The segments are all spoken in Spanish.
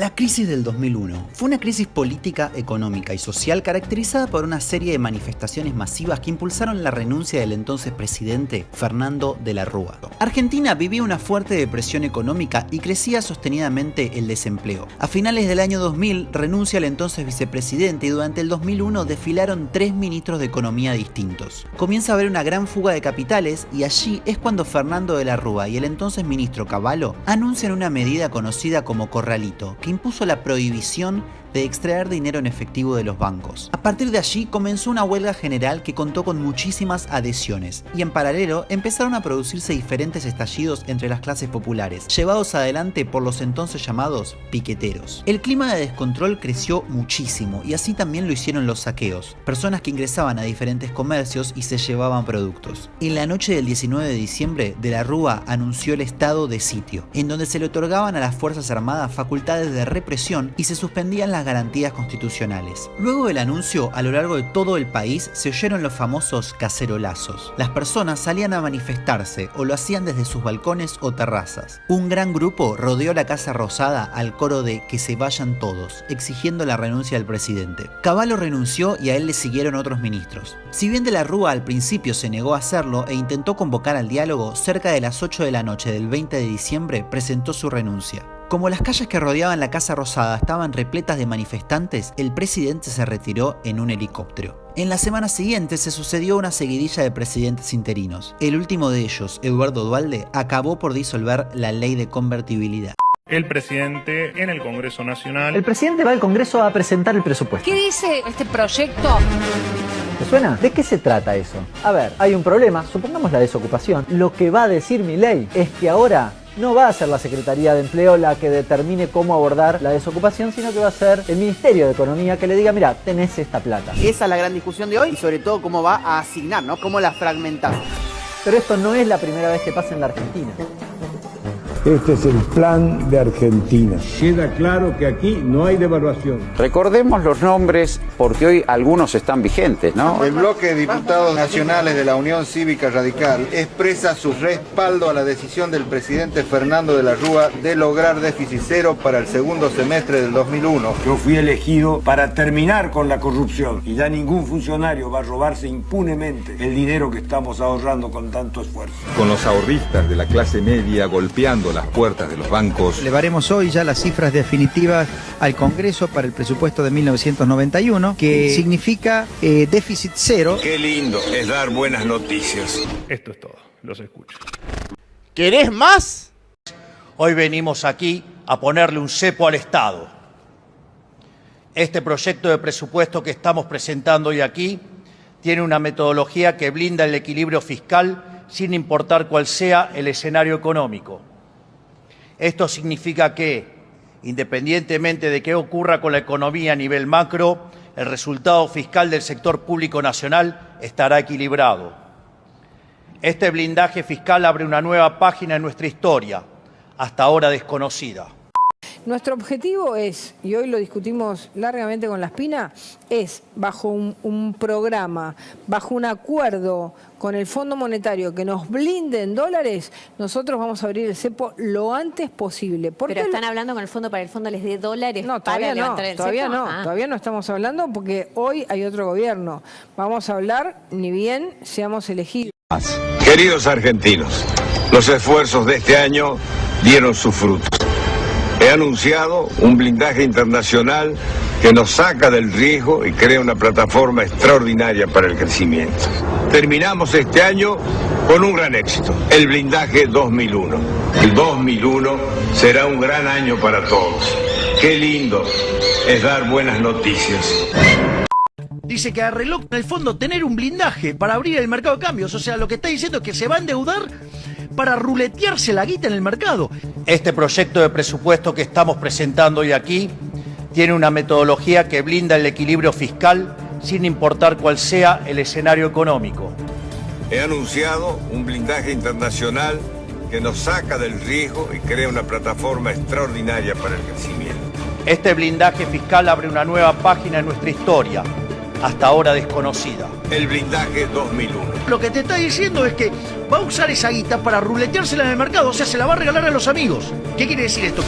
La crisis del 2001 fue una crisis política, económica y social caracterizada por una serie de manifestaciones masivas que impulsaron la renuncia del entonces presidente Fernando de la Rúa. Argentina vivía una fuerte depresión económica y crecía sostenidamente el desempleo. A finales del año 2000 renuncia el entonces vicepresidente y durante el 2001 desfilaron 3 ministros de economía distintos. Comienza a haber una gran fuga de capitales y allí es cuando Fernando de la Rúa y el entonces ministro Cavallo anuncian una medida conocida como corralito, que impuso la prohibición de extraer dinero en efectivo de los bancos. A partir de allí comenzó una huelga general que contó con muchísimas adhesiones y en paralelo empezaron a producirse diferentes estallidos entre las clases populares, llevados adelante por los entonces llamados piqueteros. El clima de descontrol creció muchísimo y así también lo hicieron los saqueos, personas que ingresaban a diferentes comercios y se llevaban productos. En la noche del 19 de diciembre, De la Rúa anunció el estado de sitio, en donde se le otorgaban a las Fuerzas Armadas facultades de represión y se suspendían las garantías constitucionales. Luego del anuncio, a lo largo de todo el país se oyeron los famosos cacerolazos. Las personas salían a manifestarse o lo hacían desde sus balcones o terrazas. Un gran grupo rodeó la Casa Rosada al coro de "que se vayan todos", exigiendo la renuncia del presidente. Cavallo renunció y a él le siguieron otros ministros. Si bien De la Rúa al principio se negó a hacerlo e intentó convocar al diálogo, cerca de las 8 de la noche del 20 de diciembre presentó su renuncia. Como las calles que rodeaban la Casa Rosada estaban repletas de manifestantes, el presidente se retiró en un helicóptero. En la semana siguiente se sucedió una seguidilla de presidentes interinos. El último de ellos, Eduardo Duhalde, acabó por disolver la ley de convertibilidad. El presidente en el Congreso Nacional. El presidente va al Congreso a presentar el presupuesto. ¿Qué dice este proyecto? ¿Te suena? ¿De qué se trata eso? A ver, hay un problema, supongamos la desocupación. Lo que va a decir Milei es que ahora no va a ser la Secretaría de Empleo la que determine cómo abordar la desocupación, sino que va a ser el Ministerio de Economía que le diga, mira, tenés esta plata. Esa es la gran discusión de hoy y sobre todo cómo va a asignar, ¿no? Cómo la fragmentamos. Pero esto no es la primera vez que pasa en la Argentina. Este es el plan de Argentina. Queda claro que aquí no hay devaluación. Recordemos los nombres porque hoy algunos están vigentes, ¿no? El bloque de diputados nacionales de la Unión Cívica Radical expresa su respaldo a la decisión del presidente Fernando de la Rúa de lograr déficit cero para el segundo semestre del 2001. Yo fui elegido para terminar con la corrupción y ya ningún funcionario va a robarse impunemente el dinero que estamos ahorrando con tanto esfuerzo. Con los ahorristas de la clase media golpeando las puertas de los bancos. Elevaremos hoy ya las cifras definitivas al Congreso para el presupuesto de 1991, que significa déficit cero. Qué lindo es dar buenas noticias. Esto es todo, los escucho. ¿Querés más? Hoy venimos aquí a ponerle un cepo al Estado. Este proyecto de presupuesto que estamos presentando hoy aquí tiene una metodología que blinda el equilibrio fiscal sin importar cuál sea el escenario económico. Esto significa que, independientemente de qué ocurra con la economía a nivel macro, el resultado fiscal del sector público nacional estará equilibrado. Este blindaje fiscal abre una nueva página en nuestra historia, hasta ahora desconocida. Nuestro objetivo es, y hoy lo discutimos largamente con La Espina, es bajo un programa, bajo un acuerdo con el Fondo Monetario que nos blinde en dólares, nosotros vamos a abrir el cepo lo antes posible. Pero están hablando con el fondo para el fondo les dé dólares. No, todavía no, todavía no estamos hablando porque hoy hay otro gobierno. Vamos a hablar ni bien seamos elegidos. Queridos argentinos, los esfuerzos de este año dieron sus frutos. He anunciado un blindaje internacional que nos saca del riesgo y crea una plataforma extraordinaria para el crecimiento. Terminamos este año con un gran éxito, el blindaje 2001. El 2001 será un gran año para todos. Qué lindo es dar buenas noticias. Dice que arregló en el fondo tener un blindaje para abrir el mercado de cambios. O sea, lo que está diciendo es que se va a endeudar para ruletearse la guita en el mercado. Este proyecto de presupuesto que estamos presentando hoy aquí tiene una metodología que blinda el equilibrio fiscal sin importar cuál sea el escenario económico. He anunciado un blindaje internacional que nos saca del riesgo y crea una plataforma extraordinaria para el crecimiento. Este blindaje fiscal abre una nueva página en nuestra historia, hasta ahora desconocida. El blindaje 2001. Lo que te está diciendo es que va a usar esa guita para ruleteársela en el mercado, o sea, se la va a regalar a los amigos. ¿Qué quiere decir esto?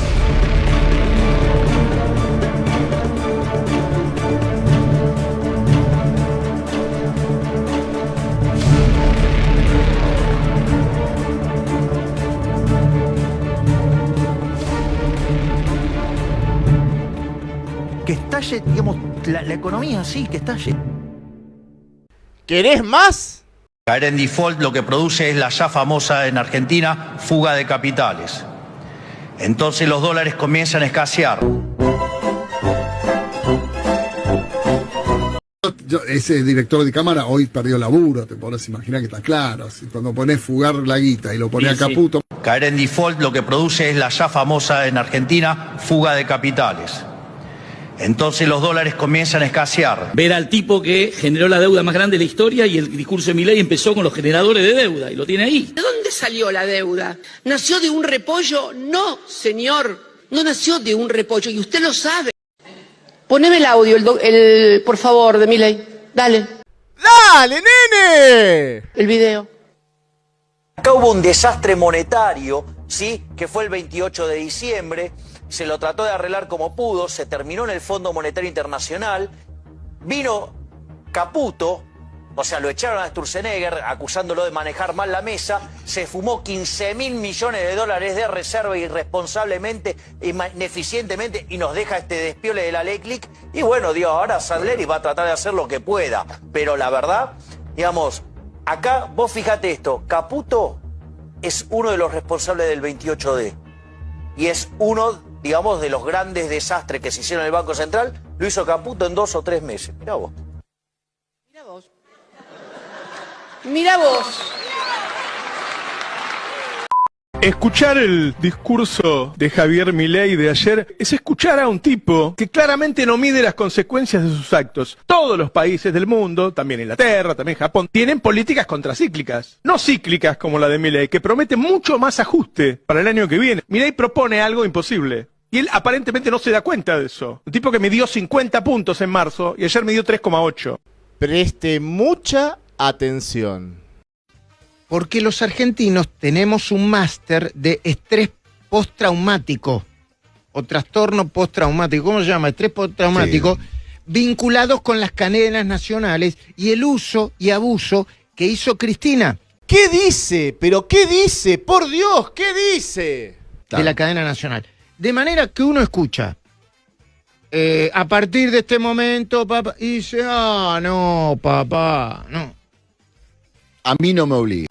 estalle, digamos, la economía así, que estalle. ¿Querés más? Caer en default lo que produce es la ya famosa en Argentina fuga de capitales. Entonces los dólares comienzan a escasear. Ese director de cámara hoy perdió laburo, te podés imaginar que está claro. Cuando ponés fugar la guita y lo ponés a Caputo. Caer en default lo que produce es la ya famosa en Argentina fuga de capitales. Entonces los dólares comienzan a escasear. Ver al tipo que generó la deuda más grande de la historia y el discurso de Milei empezó con los generadores de deuda y lo tiene ahí. ¿De dónde salió la deuda? ¿Nació de un repollo? No, señor, no nació de un repollo y usted lo sabe. Poneme el audio, por favor, de Milei. Dale. ¡Dale, nene! El video. Acá hubo un desastre monetario, ¿sí? Que fue el 28 de diciembre. Se lo trató de arreglar como pudo, se terminó en el Fondo Monetario Internacional, vino Caputo, o sea, lo echaron a Sturzenegger acusándolo de manejar mal la mesa, se fumó 15.000 millones de dólares de reserva irresponsablemente, ineficientemente, y nos deja este despiole de la ley Click. Y bueno, Dios, ahora Sandleri va a tratar de hacer lo que pueda, pero la verdad, digamos, acá vos fíjate esto, Caputo es uno de los responsables del 28D y es uno, digamos, de los grandes desastres que se hicieron en el Banco Central, lo hizo Caputo en 2 o 3 meses. Mirá vos. Mirá vos. Mirá vos. Escuchar el discurso de Javier Milei de ayer es escuchar a un tipo que claramente no mide las consecuencias de sus actos. Todos los países del mundo, también Inglaterra, también Japón, tienen políticas contracíclicas, no cíclicas como la de Milei, que promete mucho más ajuste para el año que viene. Milei propone algo imposible. Y él aparentemente no se da cuenta de eso. Un tipo que midió 50 puntos en marzo y ayer midió 3,8. Preste mucha atención. Porque los argentinos tenemos un máster de estrés postraumático o trastorno postraumático, ¿cómo se llama? Estrés postraumático, vinculados con las cadenas nacionales y el uso y abuso que hizo Cristina. ¿Qué dice? ¿Pero qué dice? Por Dios, ¿qué dice? De la cadena nacional. De manera que uno escucha, a partir de este momento, papá, y dice, no, papá, no. A mí no me obliga.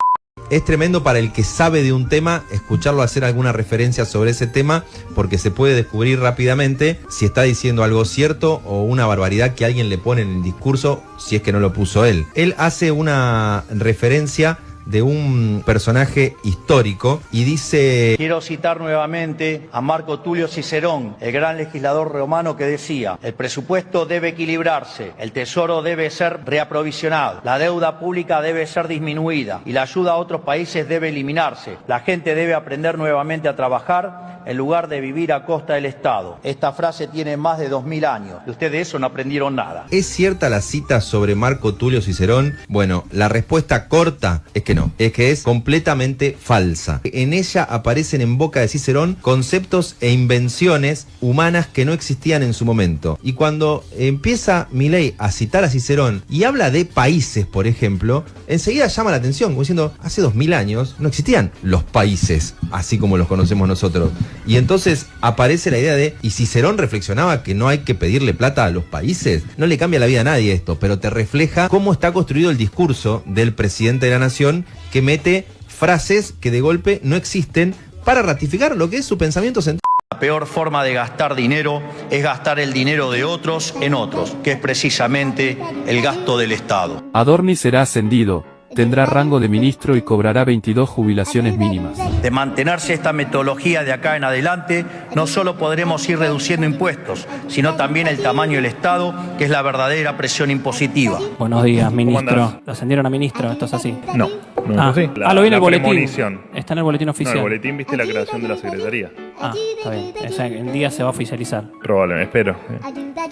Es tremendo para el que sabe de un tema escucharlo hacer alguna referencia sobre ese tema, porque se puede descubrir rápidamente si está diciendo algo cierto o una barbaridad que alguien le pone en el discurso, si es que no lo puso él. Él hace una referencia de un personaje histórico y dice... Quiero citar nuevamente a Marco Tulio Cicerón, el gran legislador romano, que decía: el presupuesto debe equilibrarse, el tesoro debe ser reaprovisionado, la deuda pública debe ser disminuida y la ayuda a otros países debe eliminarse. La gente debe aprender nuevamente a trabajar en lugar de vivir a costa del Estado. Esta frase tiene más de 2000 años y ustedes de eso no aprendieron nada. ¿Es cierta la cita sobre Marco Tulio Cicerón? Bueno, la respuesta corta es que no, es que es completamente falsa. En ella aparecen en boca de Cicerón conceptos e invenciones humanas que no existían en su momento. Y cuando empieza Milei a citar a Cicerón y habla de países, por ejemplo, enseguida llama la atención, como diciendo, hace 2000 años no existían los países, así como los conocemos nosotros. Y entonces aparece la idea de, y Cicerón reflexionaba que no hay que pedirle plata a los países. No le cambia la vida a nadie esto, pero te refleja cómo está construido el discurso del presidente de la nación, que mete frases que de golpe no existen para ratificar lo que es su pensamiento central. La peor forma de gastar dinero es gastar el dinero de otros en otros, que es precisamente el gasto del Estado. Adorni será ascendido, tendrá rango de ministro y cobrará 22 jubilaciones mínimas. De mantenerse esta metodología de acá en adelante, no solo podremos ir reduciendo impuestos, sino también el tamaño del Estado, que es la verdadera presión impositiva. Buenos días, ministro. ¿Lo ascendieron a ministro? ¿Esto es así? No, no es así. Lo vi en el boletín. Premonición. Está en el boletín oficial. No, en el boletín viste la creación de la secretaría. Está bien. O sea, en día se va a oficializar. Probablemente, espero.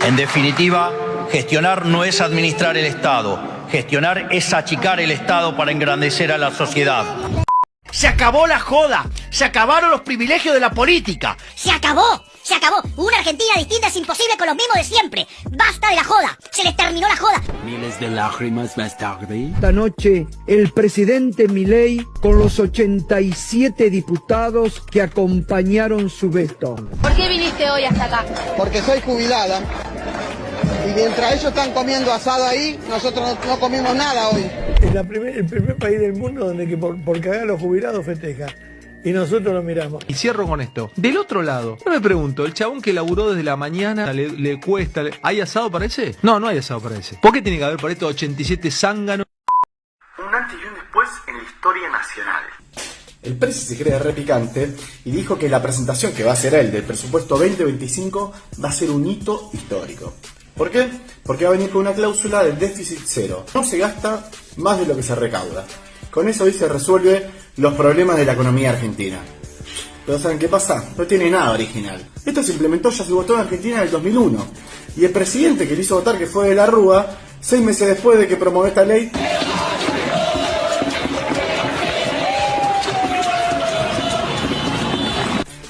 En definitiva, gestionar no es administrar el Estado. Gestionar es achicar el Estado para engrandecer a la sociedad. Se acabó la joda, se acabaron los privilegios de la política. ¡Se acabó! ¡Se acabó! Una Argentina distinta es imposible con los mismos de siempre. ¡Basta de la joda! ¡Se les terminó la joda! Miles de lágrimas más tarde. Esta noche, el presidente Milei con los 87 diputados que acompañaron su veto. ¿Por qué viniste hoy hasta acá? Porque soy jubilada Y mientras ellos están comiendo asado ahí, nosotros no comimos nada hoy. Es el primer país del mundo donde que por cagar a los jubilados festeja. Y nosotros lo miramos. Y cierro con esto. Del otro lado, yo me pregunto, el chabón que laburó desde la mañana, le cuesta, ¿hay asado para ese? No, no hay asado para ese. ¿Por qué tiene que haber para estos 87 zánganos? Un antes y un después en la historia nacional. El Presi se cree re picante y dijo que la presentación que va a hacer él del presupuesto 2025 va a ser un hito histórico. ¿Por qué? Porque va a venir con una cláusula de déficit cero. No se gasta más de lo que se recauda. Con eso hoy se resuelve los problemas de la economía argentina. Pero ¿saben qué pasa? No tiene nada original. Esto se implementó, ya se votó en Argentina en el 2001. Y el presidente que le hizo votar, que fue de la Rúa, 6 meses después de que promovió esta ley...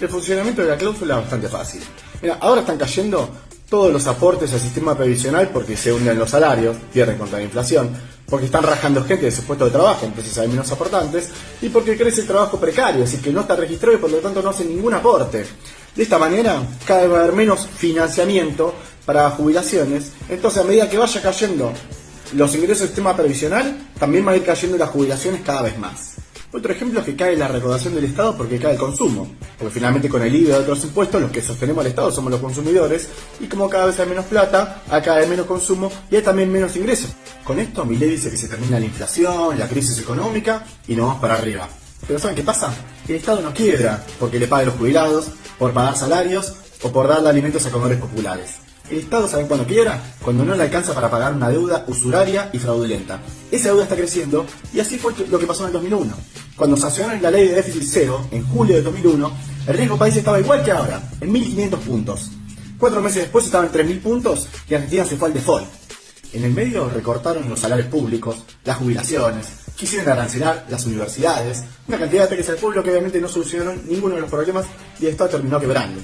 El funcionamiento de la cláusula es bastante fácil. Mira, ahora están cayendo todos los aportes al sistema previsional porque se hunden los salarios, pierden contra la inflación, porque están rajando gente de su puesto de trabajo, entonces hay menos aportantes, y porque crece el trabajo precario, así que no está registrado y por lo tanto no hace ningún aporte. De esta manera, cada vez va a haber menos financiamiento para jubilaciones, entonces a medida que vaya cayendo los ingresos del sistema previsional, también van a ir cayendo las jubilaciones cada vez más. Otro ejemplo es que cae la recaudación del Estado porque cae el consumo, porque finalmente con el IVA y otros impuestos los que sostenemos al Estado somos los consumidores, y como cada vez hay menos plata, acá hay menos consumo y hay también menos ingresos. Con esto Milei dice que se termina la inflación, la crisis económica y nos vamos para arriba. Pero ¿saben qué pasa? El Estado no quiebra porque le paga a los jubilados, por pagar salarios o por darle alimentos a comedores populares. El Estado, ¿saben cuándo quiebra? Cuando no le alcanza para pagar una deuda usuraria y fraudulenta. Esa deuda está creciendo y así fue lo que pasó en el 2001. Cuando sancionaron la ley de déficit cero, en julio de 2001, el riesgo país estaba igual que ahora, en 1.500 puntos. 4 meses después estaba en 3.000 puntos y Argentina se fue al default. En el medio recortaron los salarios públicos, las jubilaciones, quisieron arancelar las universidades, una cantidad de ataques al pueblo que obviamente no solucionaron ninguno de los problemas y el Estado terminó quebrando.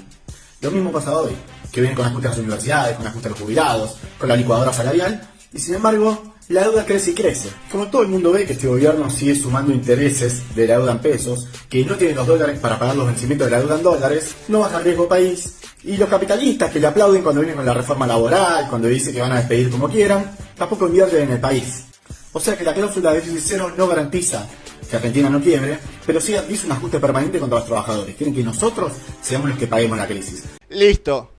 Lo mismo pasa hoy, que viene con ajustes a las universidades, con ajustes a los jubilados, con la licuadora salarial, y sin embargo, la deuda crece y crece. Como todo el mundo ve que este gobierno sigue sumando intereses de la deuda en pesos, que no tiene los dólares para pagar los vencimientos de la deuda en dólares, no baja el riesgo país, y los capitalistas que le aplauden cuando vienen con la reforma laboral, cuando dice que van a despedir como quieran, tampoco invierten en el país. O sea que la cláusula de déficit cero no garantiza que Argentina no quiebre, pero sí hizo un ajuste permanente contra los trabajadores. Quieren que nosotros seamos los que paguemos la crisis. Listo.